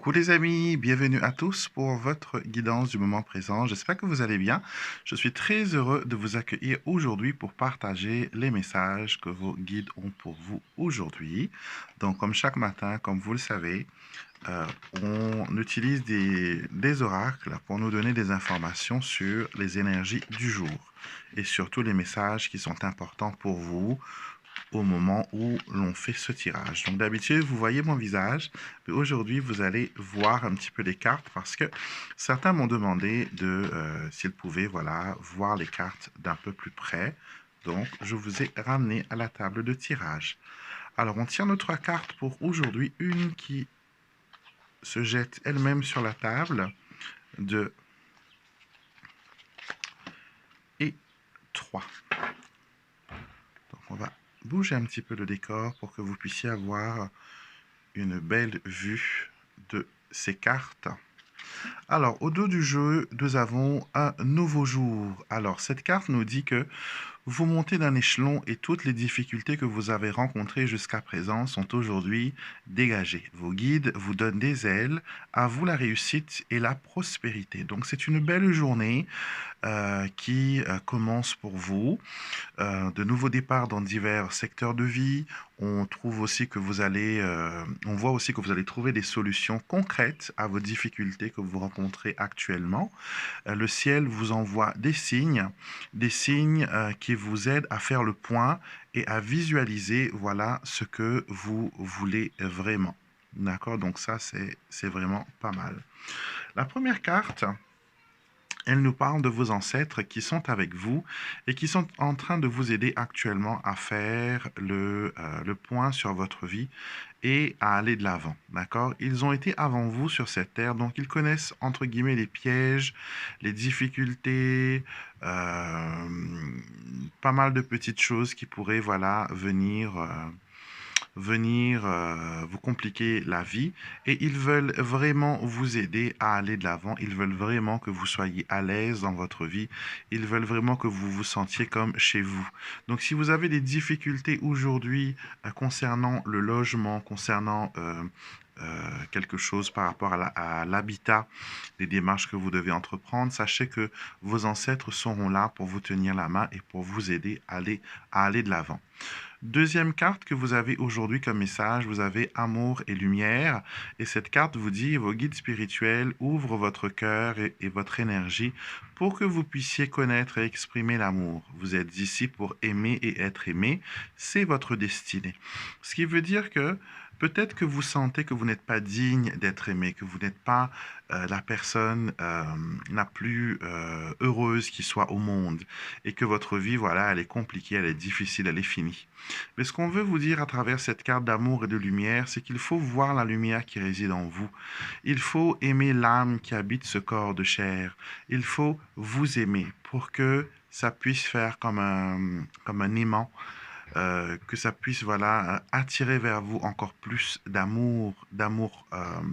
Coucou les amis, bienvenue à tous pour votre guidance du moment présent. J'espère que vous allez bien. Je suis très heureux de vous accueillir aujourd'hui pour partager les messages que vos guides ont pour vous aujourd'hui. Donc comme chaque matin, comme vous le savez, euh, on utilise des oracles pour nous donner des informations sur les énergies du jour et surtout les messages qui sont importants pour vous au moment où l'on fait ce tirage. Donc d'habitude, vous voyez mon visage, mais aujourd'hui, vous allez voir un petit peu les cartes parce que certains m'ont demandé de, s'ils pouvaient, voilà, voir les cartes d'un peu plus près. Donc, je vous ai ramené à la table de tirage. Alors, on tire nos trois cartes pour aujourd'hui. Une qui se jette elle-même sur la table, deux et trois. Donc, on va bouger un petit peu le décor pour que vous puissiez avoir une belle vue de ces cartes. Alors, au dos du jeu, nous avons un nouveau jour. Alors, cette carte nous dit que vous montez d'un échelon et toutes les difficultés que vous avez rencontrées jusqu'à présent sont aujourd'hui dégagées. Vos guides vous donnent des ailes, à vous la réussite et la prospérité. Donc, c'est une belle journée qui commence pour vous. De nouveaux départs dans divers secteurs de vie. On trouve aussi que vous allez, on voit aussi que vous allez trouver des solutions concrètes à vos difficultés que vous rencontrez actuellement. Le ciel vous envoie des signes qui vous aident à faire le point et à visualiser, voilà, ce que vous voulez vraiment. D'accord? Donc ça, c'est vraiment pas mal. La première carte, elle nous parle de vos ancêtres qui sont avec vous et qui sont en train de vous aider actuellement à faire le point sur votre vie et à aller de l'avant, d'accord? Ils ont été avant vous sur cette terre, donc ils connaissent, entre guillemets, les pièges, les difficultés, euh, pas mal de petites choses qui pourraient, voilà, venir vous compliquer la vie et ils veulent vraiment vous aider à aller de l'avant. Ils veulent vraiment que vous soyez à l'aise dans votre vie. Ils veulent vraiment que vous vous sentiez comme chez vous. Donc si vous avez des difficultés aujourd'hui concernant le logement, concernant quelque chose par rapport à l'habitat, des démarches que vous devez entreprendre, sachez que vos ancêtres seront là pour vous tenir la main et pour vous aider à aller de l'avant. Deuxième carte que vous avez aujourd'hui comme message, vous avez amour et lumière. Et cette carte vous dit, vos guides spirituels ouvrent votre cœur et votre énergie pour que vous puissiez connaître et exprimer l'amour. Vous êtes ici pour aimer et être aimé. C'est votre destinée. Ce qui veut dire que peut-être que vous sentez que vous n'êtes pas digne d'être aimé, que vous n'êtes pas la personne la plus heureuse qui soit au monde et que votre vie, voilà, elle est compliquée, elle est difficile, elle est finie. Mais ce qu'on veut vous dire à travers cette carte d'amour et de lumière, c'est qu'il faut voir la lumière qui réside en vous. Il faut aimer l'âme qui habite ce corps de chair. Il faut vous aimer pour que ça puisse faire comme un aimant, que ça puisse, voilà, attirer vers vous encore plus d'amour,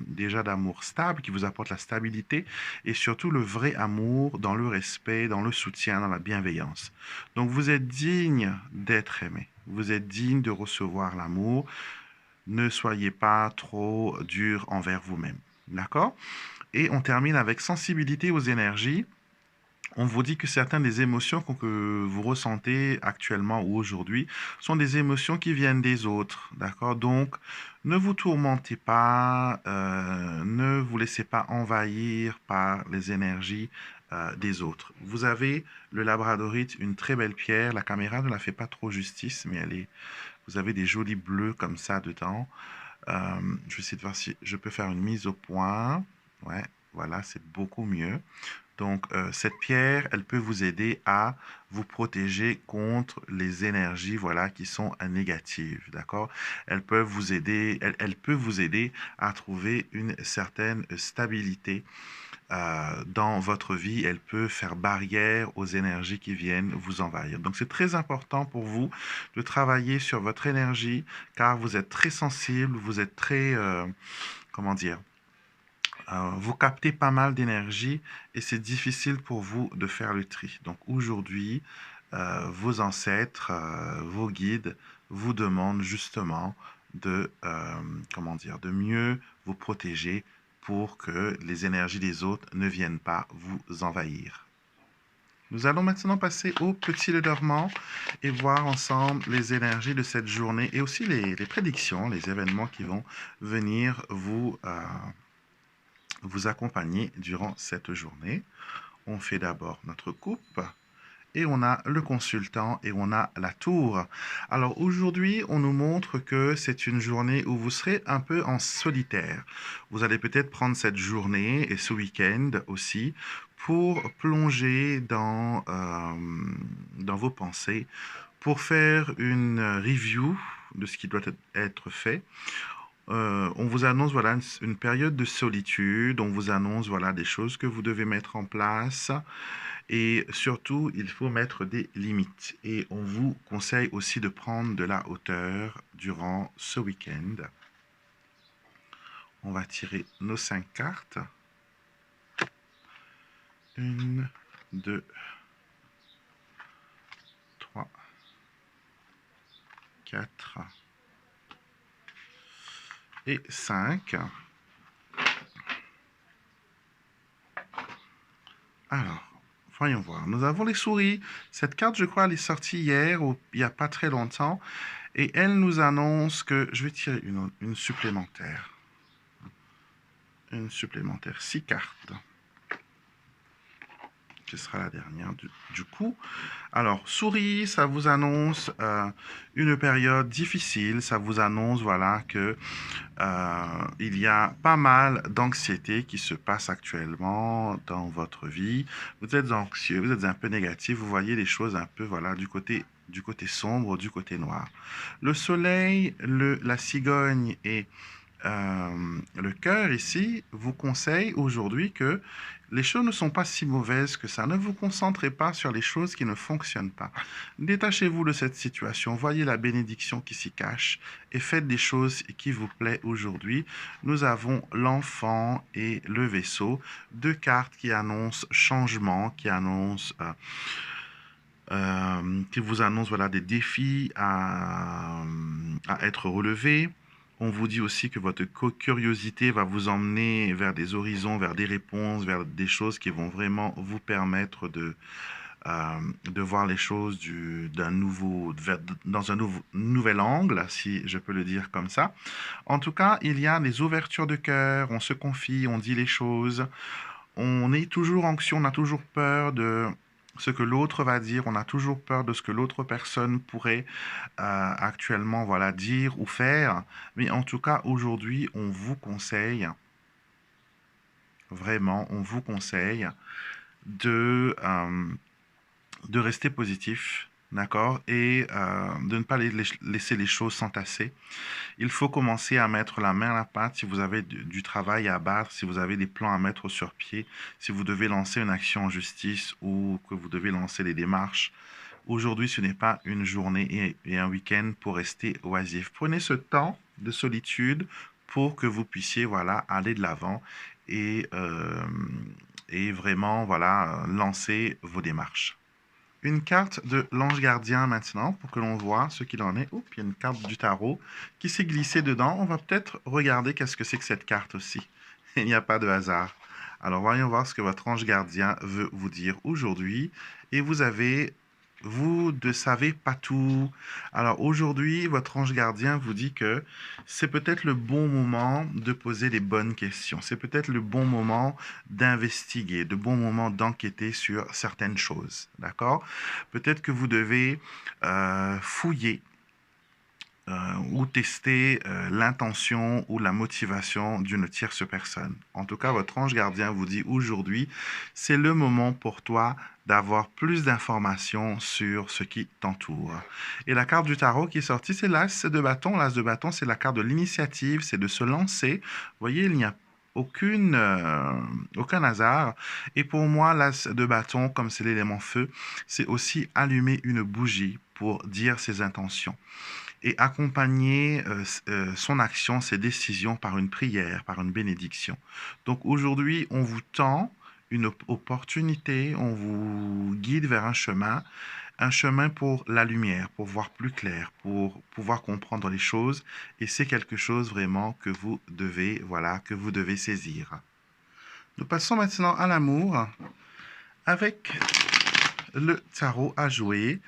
déjà d'amour stable qui vous apporte la stabilité et surtout le vrai amour dans le respect, dans le soutien, dans la bienveillance. Donc vous êtes digne d'être aimé. Vous êtes digne de recevoir l'amour. Ne soyez pas trop dur envers vous-même. D'accord? Et on termine avec sensibilité aux énergies. On vous dit que certaines des émotions que vous ressentez actuellement ou aujourd'hui sont des émotions qui viennent des autres, d'accord? Donc, ne vous tourmentez pas, ne vous laissez pas envahir par les énergies des autres. Vous avez le labradorite, une très belle pierre. La caméra ne la fait pas trop justice, mais vous avez des jolis bleus comme ça dedans. Je vais essayer de voir si je peux faire une mise au point. Ouais, voilà, c'est beaucoup mieux. Donc, cette pierre, elle peut vous aider à vous protéger contre les énergies, voilà, qui sont négatives, d'accord? Elle peut vous aider à trouver une certaine stabilité dans votre vie. Elle peut faire barrière aux énergies qui viennent vous envahir. Donc, c'est très important pour vous de travailler sur votre énergie, car vous êtes très sensible, vous êtes très, comment dire, vous captez pas mal d'énergie et c'est difficile pour vous de faire le tri. Donc aujourd'hui, vos ancêtres, vos guides vous demandent justement de, comment dire, de mieux vous protéger pour que les énergies des autres ne viennent pas vous envahir. Nous allons maintenant passer au petit dormant et voir ensemble les énergies de cette journée et aussi les prédictions, les événements qui vont venir vous accompagner durant cette journée. On fait d'abord notre coupe et on a le consultant et on a la tour. Alors aujourd'hui, on nous montre que c'est une journée où vous serez un peu en solitaire. Vous allez peut-être prendre cette journée et ce week-end aussi pour plonger dans vos pensées, pour faire une review de ce qui doit être fait. On vous annonce voilà une période de solitude, on vous annonce voilà des choses que vous devez mettre en place et surtout il faut mettre des limites et on vous conseille aussi de prendre de la hauteur durant ce week-end. On va tirer nos 5 cartes. 1, 2, 3, 4 et 5. Alors, voyons voir. Nous avons les souris. Cette carte, je crois, elle est sortie hier ou il n'y a pas très longtemps. Et elle nous annonce que... Je vais tirer une supplémentaire. Une supplémentaire. 6 cartes. Ce sera la dernière du coup. Alors, souris, ça vous annonce une période difficile. Ça vous annonce, voilà, que il y a pas mal d'anxiété qui se passe actuellement dans votre vie. Vous êtes anxieux, vous êtes un peu négatif. Vous voyez les choses un peu, voilà, du côté sombre, du côté noir. Le soleil, la cigogne et le cœur ici vous conseille aujourd'hui que les choses ne sont pas si mauvaises que ça. Ne vous concentrez pas sur les choses qui ne fonctionnent pas. Détachez-vous de cette situation. Voyez la bénédiction qui s'y cache et faites des choses qui vous plaisent aujourd'hui. Nous avons l'enfant et le vaisseau. 2 cartes qui annoncent changement, qui vous annoncent voilà, des défis à être relevés. On vous dit aussi que votre curiosité va vous emmener vers des horizons, vers des réponses, vers des choses qui vont vraiment vous permettre de voir les choses dans un nouvel angle, si je peux le dire comme ça. En tout cas, il y a des ouvertures de cœur, on se confie, on dit les choses. On est toujours anxieux, on a toujours peur de ce que l'autre va dire, on a toujours peur de ce que l'autre personne pourrait actuellement voilà, dire ou faire. Mais en tout cas, aujourd'hui, on vous conseille, vraiment, on vous conseille de rester positif, d'accord, et de ne pas laisser les choses s'entasser. Il faut commencer à mettre la main à la pâte si vous avez du travail à abattre, si vous avez des plans à mettre sur pied, si vous devez lancer une action en justice ou que vous devez lancer des démarches. Aujourd'hui, ce n'est pas une journée et un week-end pour rester oisif. Prenez ce temps de solitude pour que vous puissiez voilà, aller de l'avant et vraiment voilà, lancer vos démarches. Une carte de l'ange gardien maintenant pour que l'on voit ce qu'il en est. Oups, il y a une carte du tarot qui s'est glissée dedans. On va peut-être regarder qu'est-ce que c'est que cette carte aussi. Il n'y a pas de hasard. Alors voyons voir ce que votre ange gardien veut vous dire aujourd'hui. Et vous ne savez pas tout. Alors aujourd'hui, votre ange gardien vous dit que c'est peut-être le bon moment de poser les bonnes questions. C'est peut-être le bon moment d'investiguer, le bon moment d'enquêter sur certaines choses. D'accord? Peut-être que vous devez fouiller ou tester l'intention ou la motivation d'une tierce personne. En tout cas, votre ange gardien vous dit aujourd'hui, c'est le moment pour toi d'avoir plus d'informations sur ce qui t'entoure. Et la carte du tarot qui est sortie, c'est l'As de bâton. L'As de bâton, c'est la carte de l'initiative, c'est de se lancer. Vous voyez, il n'y a aucun hasard. Et pour moi, l'As de bâton, comme c'est l'élément feu, c'est aussi allumer une bougie pour dire ses intentions et accompagner son action, ses décisions par une prière, par une bénédiction. Donc aujourd'hui, on vous tend une opportunité, on vous guide vers un chemin un chemin pour la lumière, pour voir plus clair, pour pouvoir comprendre les choses. Et c'est quelque chose vraiment que vous devez, voilà, que vous devez saisir. Nous passons maintenant à l'amour avec le tarot à jouer.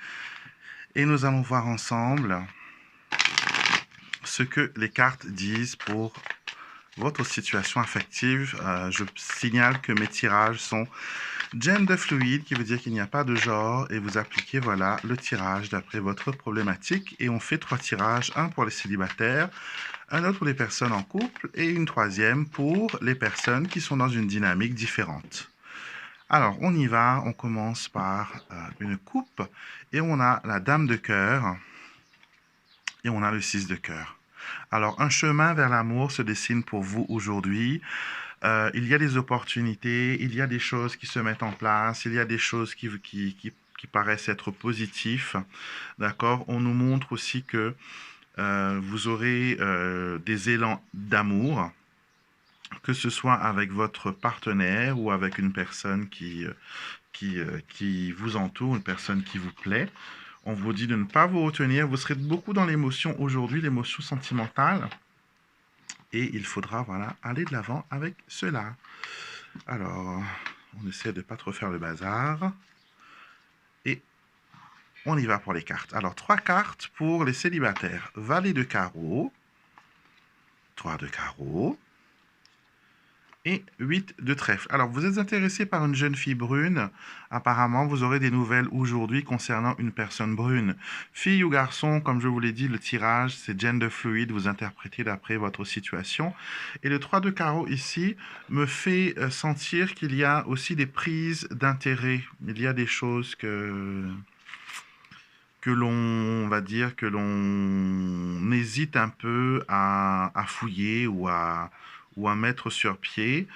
Et nous allons voir ensemble ce que les cartes disent pour votre situation affective. Je signale que mes tirages sont gender fluide, qui veut dire qu'il n'y a pas de genre, et vous appliquez voilà le tirage d'après votre problématique. Et on fait 3 tirages, un pour les célibataires, un autre pour les personnes en couple et une troisième pour les personnes qui sont dans une dynamique différente. Alors, on y va, on commence par une coupe et on a la dame de cœur et on a le 6 de cœur. Alors, un chemin vers l'amour se dessine pour vous aujourd'hui. Il y a des opportunités, il y a des choses qui se mettent en place, il y a des choses qui paraissent être positives. D'accord? On nous montre aussi que vous aurez des élans d'amour, que ce soit avec votre partenaire ou avec une personne qui vous entoure, une personne qui vous plaît. On vous dit de ne pas vous retenir. Vous serez beaucoup dans l'émotion aujourd'hui, l'émotion sentimentale. Et il faudra voilà, aller de l'avant avec cela. Alors, on essaie de ne pas trop faire le bazar. Et on y va pour les cartes. Alors, 3 cartes pour les célibataires. Valet de carreau, 3 de carreau et 8 de trèfle. Alors, vous êtes intéressé par une jeune fille brune. Apparemment, vous aurez des nouvelles aujourd'hui concernant une personne brune. Fille ou garçon, comme je vous l'ai dit, le tirage, c'est gender fluide. Vous interprétez d'après votre situation. Et le 3 de carreau ici me fait sentir qu'il y a aussi des prises d'intérêt. Il y a des choses que l'on va dire, que l'on hésite un peu à fouiller ou à mettre sur pied.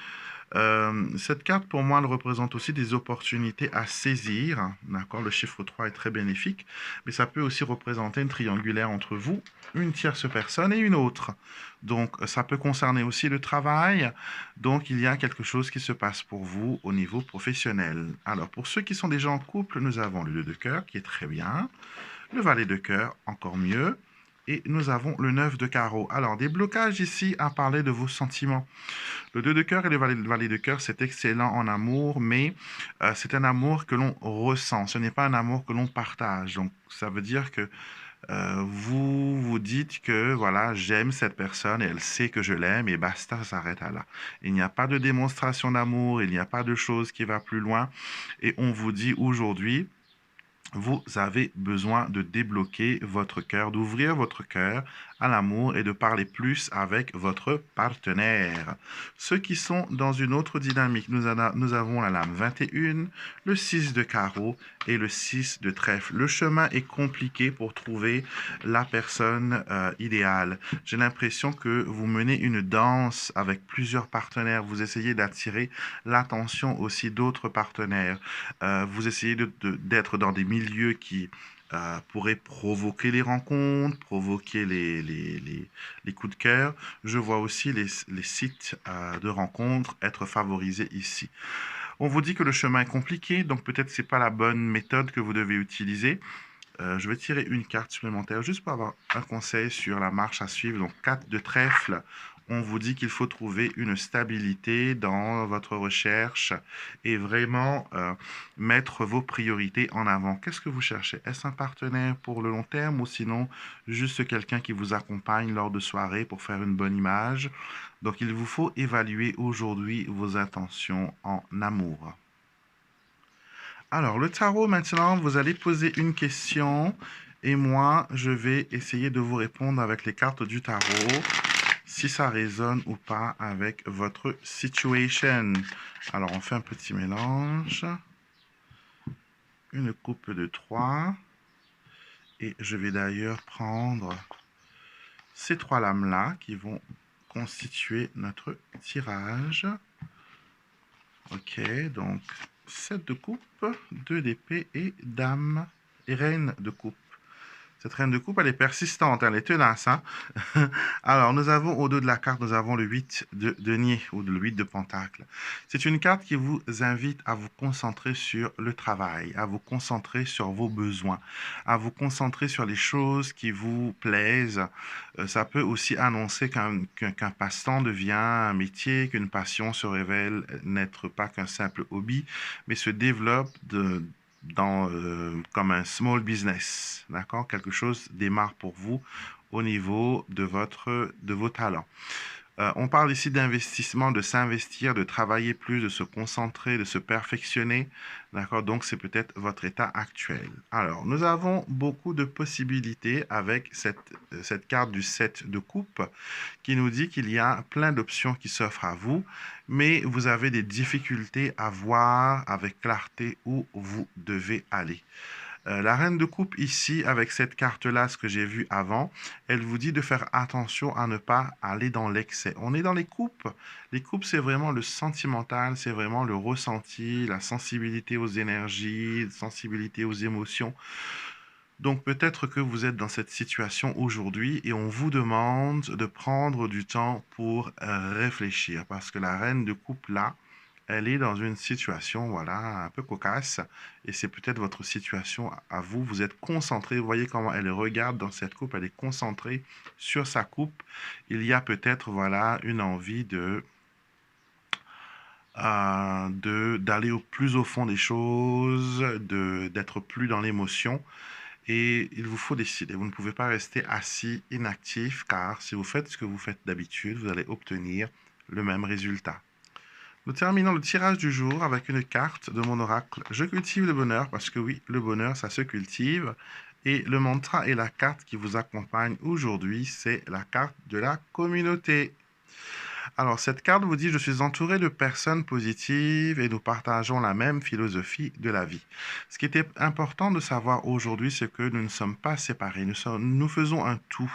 Cette carte, pour moi, elle représente aussi des opportunités à saisir. D'accord, le chiffre 3 est très bénéfique, mais ça peut aussi représenter une triangulaire entre vous, une tierce personne et une autre. Donc, ça peut concerner aussi le travail. Donc, il y a quelque chose qui se passe pour vous au niveau professionnel. Alors, pour ceux qui sont déjà en couple, nous avons le 2 de cœur, qui est très bien. Le valet de cœur, encore mieux. Et nous avons le 9 de carreau. Alors, des blocages ici à parler de vos sentiments. Le 2 de cœur et le valet de cœur, c'est excellent en amour, mais c'est un amour que l'on ressent. Ce n'est pas un amour que l'on partage. Donc, ça veut dire que vous vous dites que, voilà, j'aime cette personne et elle sait que je l'aime et basta, ça s'arrête à là. Il n'y a pas de démonstration d'amour, il n'y a pas de chose qui va plus loin. Et on vous dit aujourd'hui, vous avez besoin de débloquer votre cœur, d'ouvrir votre cœur à l'amour et de parler plus avec votre partenaire. Ceux qui sont dans une autre dynamique, nous avons la lame 21, le 6 de carreau et le 6 de trèfle. Le chemin est compliqué pour trouver la personne idéale. J'ai l'impression que vous menez une danse avec plusieurs partenaires. Vous essayez d'attirer l'attention aussi d'autres partenaires. Vous essayez d'être dans des milieux qui pourraient provoquer les rencontres, provoquer les coups de cœur. Je vois aussi les sites de rencontres être favorisés ici. On vous dit que le chemin est compliqué, donc peut-être ce n'est pas la bonne méthode que vous devez utiliser. Je vais tirer une carte supplémentaire juste pour avoir un conseil sur la marche à suivre. Donc 4 de trèfle, on vous dit qu'il faut trouver une stabilité dans votre recherche et vraiment mettre vos priorités en avant. Qu'est-ce que vous cherchez? Est-ce un partenaire pour le long terme ou sinon juste quelqu'un qui vous accompagne lors de soirées pour faire une bonne image? Donc il vous faut évaluer aujourd'hui vos intentions en amour. Alors, le tarot, maintenant, vous allez poser une question et moi, je vais essayer de vous répondre avec les cartes du tarot, si ça résonne ou pas avec votre situation. Alors, on fait un petit mélange. Une coupe de 3. Et je vais d'ailleurs prendre ces 3 lames-là qui vont constituer notre tirage. Ok, donc 7 de coupe, 2 d'épée et dame et reine de coupe. Cette reine de coupe, elle est persistante, elle est tenace, hein. Alors, nous avons au dos de la carte, nous avons le 8 de denier ou le 8 de pentacle. C'est une carte qui vous invite à vous concentrer sur le travail, à vous concentrer sur vos besoins, à vous concentrer sur les choses qui vous plaisent. Ça peut aussi annoncer qu'un passe-temps devient un métier, qu'une passion se révèle n'être pas qu'un simple hobby, mais se développe comme un small business, d'accord? Quelque chose démarre pour vous au niveau de vos talents. On parle ici d'investissement, de s'investir, de travailler plus, de se concentrer, de se perfectionner. D'accord? Donc, c'est peut-être votre état actuel. Alors, nous avons beaucoup de possibilités avec cette carte du 7 de coupe qui nous dit qu'il y a plein d'options qui s'offrent à vous, mais vous avez des difficultés à voir avec clarté où vous devez aller. La reine de coupe ici, avec cette carte-là, ce que j'ai vu avant, elle vous dit de faire attention à ne pas aller dans l'excès. On est dans les coupes. Les coupes, c'est vraiment le sentimental, c'est vraiment le ressenti, la sensibilité aux énergies, sensibilité aux émotions. Donc peut-être que vous êtes dans cette situation aujourd'hui et on vous demande de prendre du temps pour réfléchir parce que la reine de coupe là, elle est dans une situation, voilà, un peu cocasse et c'est peut-être votre situation à vous. Vous êtes concentré, vous voyez comment elle regarde dans cette coupe, elle est concentrée sur sa coupe. Il y a peut-être, voilà, une envie d'aller plus au fond des choses, d'être plus dans l'émotion. Et il vous faut décider. Vous ne pouvez pas rester assis, inactif, car si vous faites ce que vous faites d'habitude, vous allez obtenir le même résultat. Nous terminons le tirage du jour avec une carte de mon oracle. Je cultive le bonheur parce que oui, le bonheur, ça se cultive. Et le mantra et la carte qui vous accompagne aujourd'hui, c'est la carte de la communauté. Alors, cette carte vous dit, je suis entouré de personnes positives et nous partageons la même philosophie de la vie. Ce qui était important de savoir aujourd'hui, c'est que nous ne sommes pas séparés, nous faisons un tout.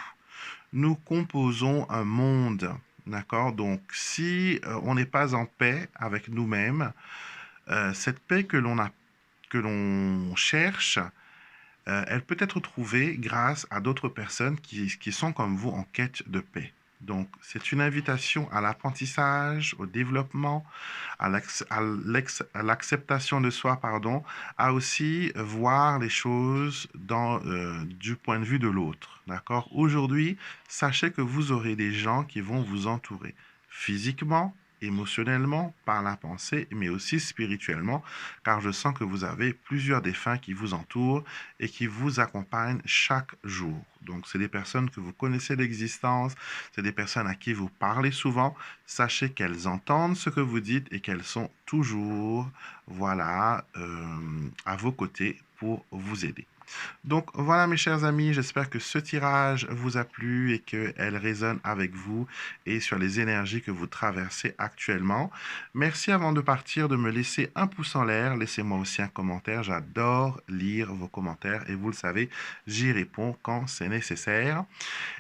Nous composons un monde, d'accord? Donc, si on n'est pas en paix avec nous-mêmes, cette paix que l'on cherche, elle peut être trouvée grâce à d'autres personnes qui sont comme vous en quête de paix. Donc, c'est une invitation à l'apprentissage, au développement, à l'acceptation de soi, pardon, à aussi voir les choses du point de vue de l'autre. D'accord? Aujourd'hui, sachez que vous aurez des gens qui vont vous entourer physiquement, émotionnellement, par la pensée, mais aussi spirituellement, car je sens que vous avez plusieurs défunts qui vous entourent et qui vous accompagnent chaque jour. Donc, c'est des personnes que vous connaissez d'existence, c'est des personnes à qui vous parlez souvent. Sachez qu'elles entendent ce que vous dites et qu'elles sont toujours, voilà, à vos côtés pour vous aider. Donc voilà mes chers amis, j'espère que ce tirage vous a plu et qu'elle résonne avec vous et sur les énergies que vous traversez actuellement. Merci avant de partir de me laisser un pouce en l'air, laissez-moi aussi un commentaire, j'adore lire vos commentaires et vous le savez, j'y réponds quand c'est nécessaire.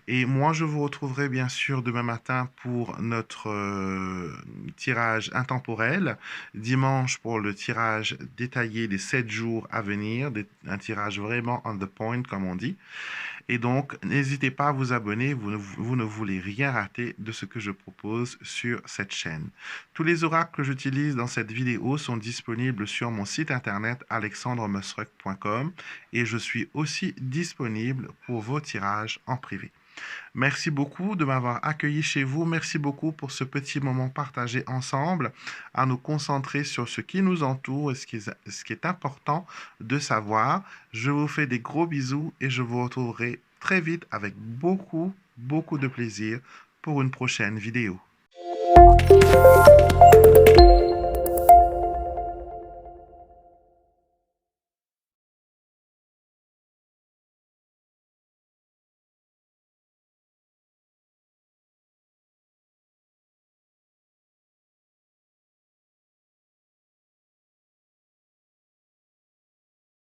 Et moi je vous retrouverai bien sûr demain matin pour notre tirage intemporel, dimanche pour le tirage détaillé des 7 jours à venir, un tirage vraiment on the point comme on dit. Et donc, n'hésitez pas à vous abonner, vous ne voulez rien rater de ce que je propose sur cette chaîne. Tous les oracles que j'utilise dans cette vidéo sont disponibles sur mon site internet alexandremusruck.com et je suis aussi disponible pour vos tirages en privé. Merci beaucoup de m'avoir accueilli chez vous. Merci beaucoup pour ce petit moment partagé ensemble, à nous concentrer sur ce qui nous entoure et ce qui est important de savoir. Je vous fais des gros bisous et je vous retrouverai très vite avec beaucoup de plaisir pour une prochaine vidéo.